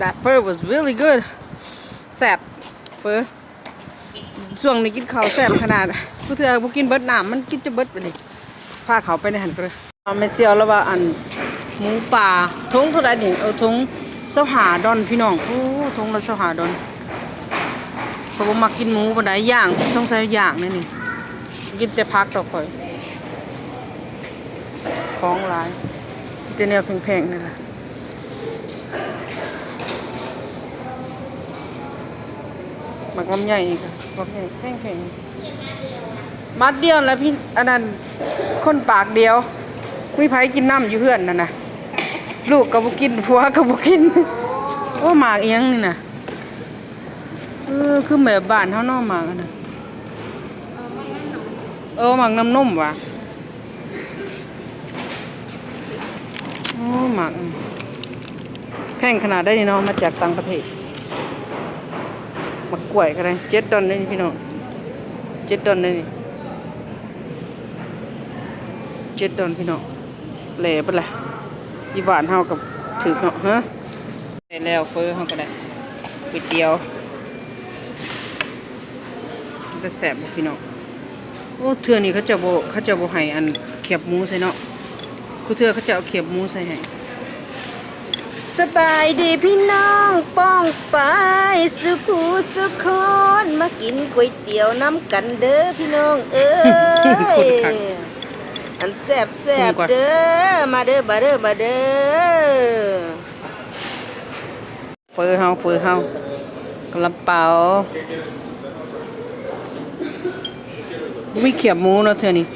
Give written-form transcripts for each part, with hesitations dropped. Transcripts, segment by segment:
That fur was really good แซ่บเฟอช่วงนี้กินข้าวแซ่บขนาดผู้เธอบ่กินเบิดน้ำมันกินจะเบิดไปเลยพาเขาไปในหันก็เลยไม่เซียวแล้วว่าอันหมูป่าทงเท่าไหร่นี่ทง25 ดอนพี่น้องโอ้ทงละ25 ดอนเขาบอกมากินหมูปานใดย่างช่องใส่ย่างนี่กินแต่พักต่อคอยของหลายแต่แนวแพงๆนี่แหละหมักลำใหญ่นี่ค่ะลำใหญ่แพงๆมัดเดียวแล้วพี่อันนั้นคนปากเดียวไม่ไผกินน้ำอยู่เพื่อนนั่นนะลูกก็บ่กินผัวก็บ่กินโอ้หมากเอียงนี่นะคือแบบบ้านเฮาเนาะหมากน่ะหมากน้ำนมว่ะโอ้หมากแพงขนาดได้นี่เนาะมาจากต่างประเทศหมักกล้วยก็ได้7 ดอลนี่พี่น้อง7 ดอลนี่7 ดอลพี่น้องแหล่ปะล่ะอีบ้านเฮากับถึกเนาะฮะได้แล้วเฟอเฮาก็ได้ก๋วยเตี๋ยวจะแซ่บพี่น้องโอ้เทื่อนี้เขาจะบ่ให้อันเขียบหมูใส่เนาะคือเทื่อเขาจะเอาเขียบหมูใส่ให้สบายดีพี่น้องป้องไปสุขุสุขคนมากินก๋วยเตี๋ยวน้ำกันเด้อพี่น้องเอ้ยอันแซ่บเด้อมาเด้อมาเด้อมาเด้อเฟอเฮากระเป๋าไม่เขียบหมูเนาะเธอนี่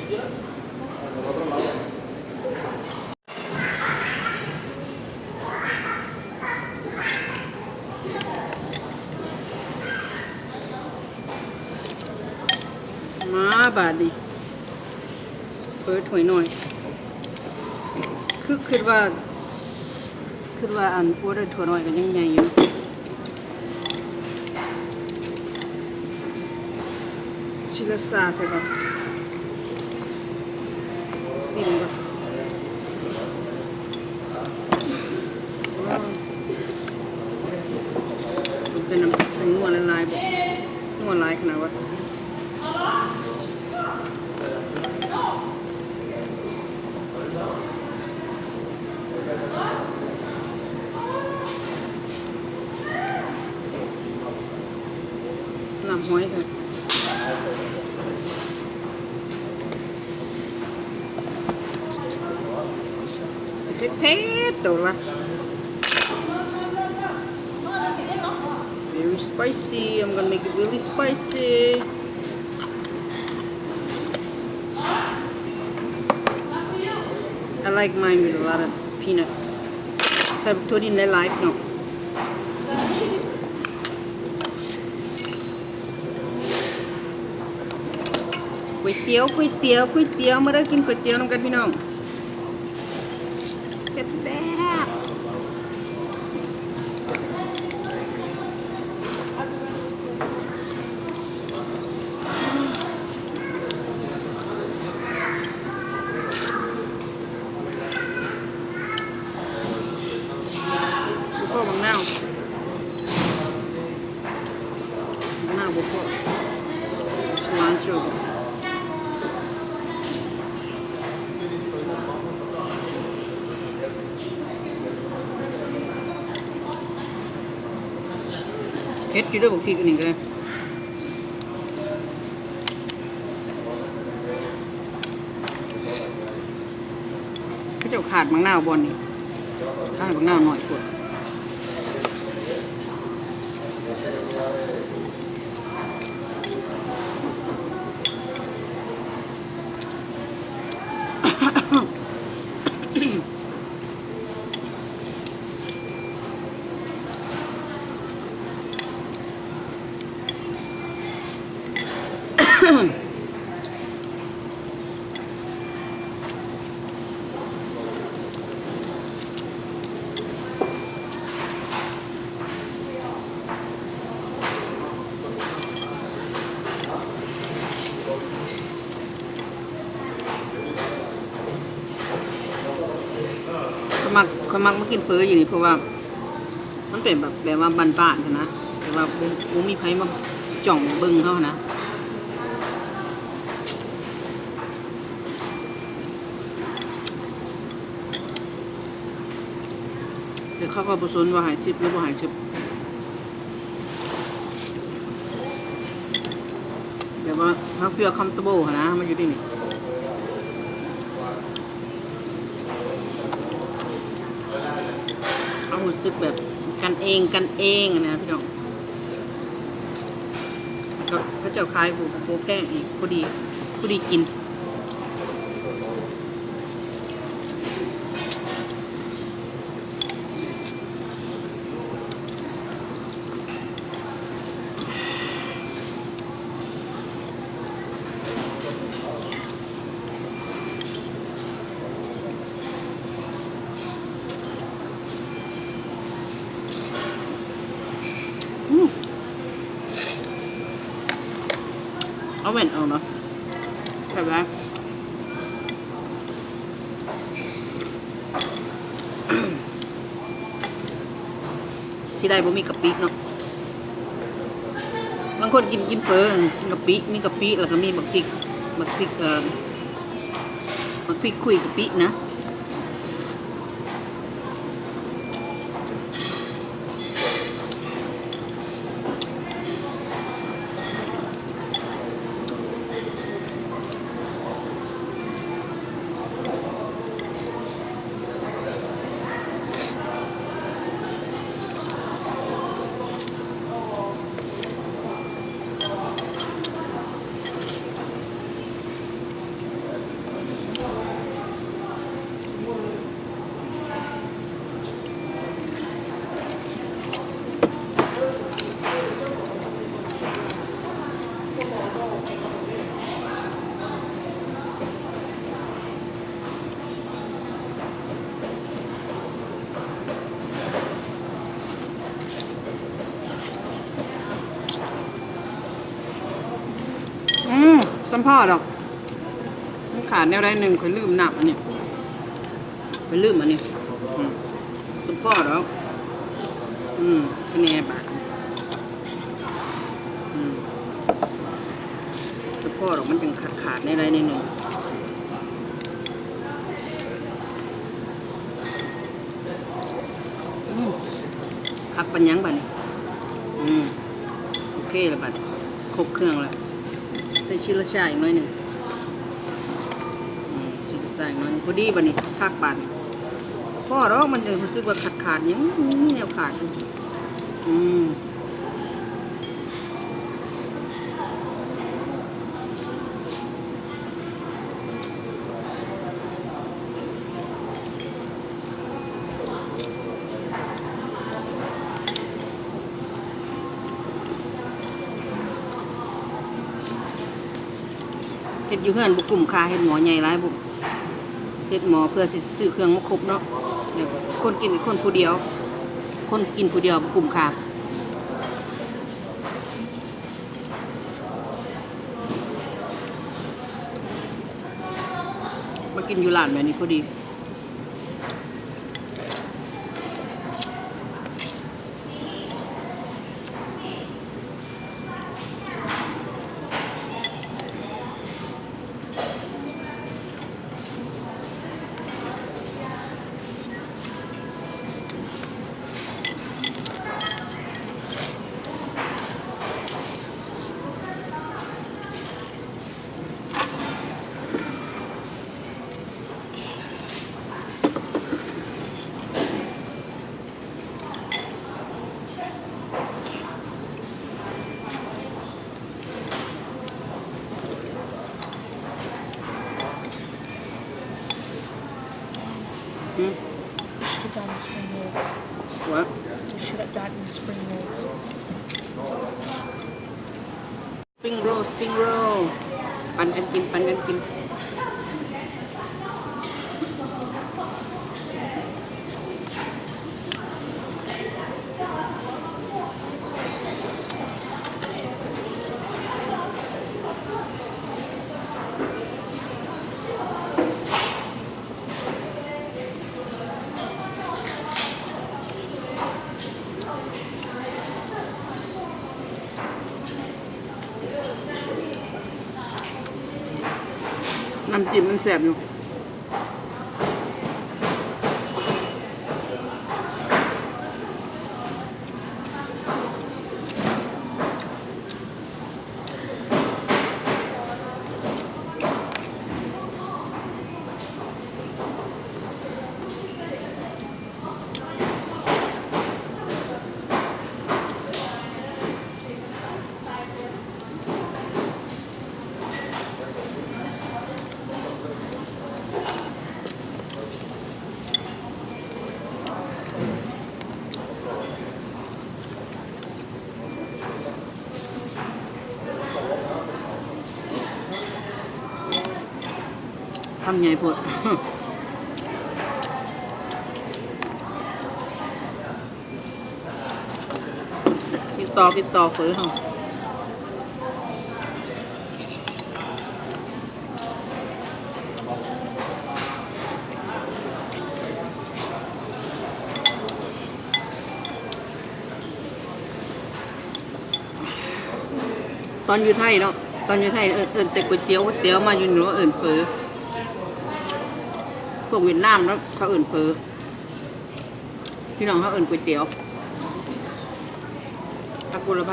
มาบาดดิเฟิร์สถอยหน่อยคิดว่าอันพูดได้ถอยหน่อยก็ยังใหญ่อยู่ชิลซาใช่ปะซิมก่อนผมใส่น้ำนัวละลายบ่นัวลายขนาดว่าน้ำหอยค่ะเผ็ดๆตัวละ very spicy I'm gonna make it really spicy I like mine with a lot of peanuts ใส่ถั่วดินได้หลายเนาะก๋วยเตี๋ยวมาได้กินก๋วยเตี๋ยวน้ำกันพี่น้องแซ่บพ่อบางนาวบุกล้างจูเฮ็ดอยู่ด้วยบุกพริกอันนี้ก็เขาจะขาดบางนาวบนนี่ขาดบางนาวหน่อยกว่าเขามักมากินเฟออยู่นี่เพราะว่า มันเป็นแบบว่าบ้านๆนะแต่ว่าบ่มีไผมาจ่องเบิ่งเขานะเดี๋ยวเขาก็บ่สนว่าหายทิพย์หรือบ่หายทิพย์แบบว่าเขา feel comfortable นะมาอยู่ที่นี่เอารู้สึกแบบกันเองนะพี่น้องก็เขาเจ้าขายโบแพงอีกพอดีกินเอาแหวนเอาเนาะใช่ไหมสิได้บ่มีกะปิเนาะบางคนกินเฟอกินกะปิมีกะปิแล้วก็มีบักพริกบักพริกคุยกะปินะสัมพ่อดอกมันขาดแนวใดหนึ่งคอยลืมนับอันนี้คอยลืมอันนี้สัมพ่อดอกคะแนนบาทสัมพ่อดอกมันจึงขาดแนวใดในหนึ่งคักปัญญังบัดนี้โอเคแล้วบัดครบเครื่องแล้วใส่ชิลชาอีกหน่อยหนึ่งชิลชาอีกหน่อยพอดีบันนี้คักบาดพ่อเรามันจะรู้สึกว่าขาดยังมีแนวขาดเฮ็ดอยู่เฮือนบุกลุ่มค่าเฮ็ดหมอใหญ่หลายบุเฮ็ดหมอเพื่อสิซื้อเครื่องมาครบเนาะคนกินอีกคนผู้เดียวคนกินผู้เดียวบุกลุ่มค่ามากินอยู่ร้านแบบนี้พอดีYou should have done spring rolls. What? You should have done spring rolls. Spring roll ปั่นกันกิน น้ำจิ้มมันแซ่บอยู่ทำไงพด กินต่อเฟือเขาตอนอยู่ไทยเนาะตอนอยู่ไทยเอิญแต่ก๋วยเตี๋ยวมาอยู่หนูเอิญเฟือพวกเวียดนามแล้วเขาเอิญเฟือพี่น้องเขาเอิญก๋วยเตี๋ยวผักกุหลาบ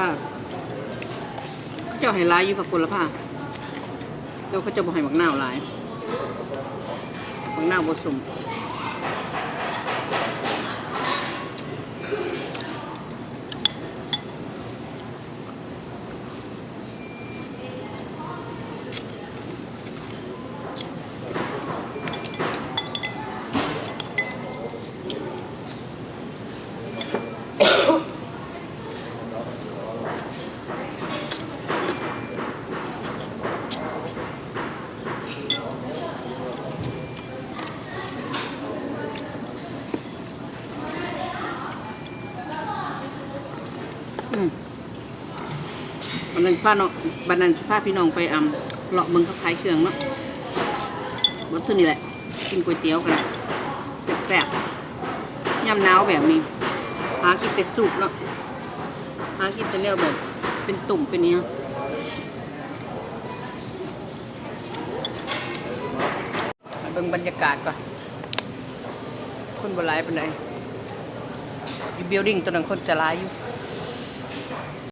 เขาเจ้าไฮไลท์อยู่ผักกุหลาบแล้วเขาจะบอกให้บักนาวหลายบักนาวผสมวันนั้นพาเนาะบันนั้นพาพี่น้องไปเลาะเมืองเขาขายเครื่องเนาะวันที่นี่แหละกินก๋วยเตี๋ยวกันแซ่บๆยำหนาวแบบนี้หากินแต่ซุปเนาะหากินแต่เนื้อแบบเป็นตุ่มเป็นเนี้ยมาเบิ่งบรรยากาศก่อนคนบ่หลายปานใดอยู่บิลดิ้งตัวนั้นคนจะหลายอยู่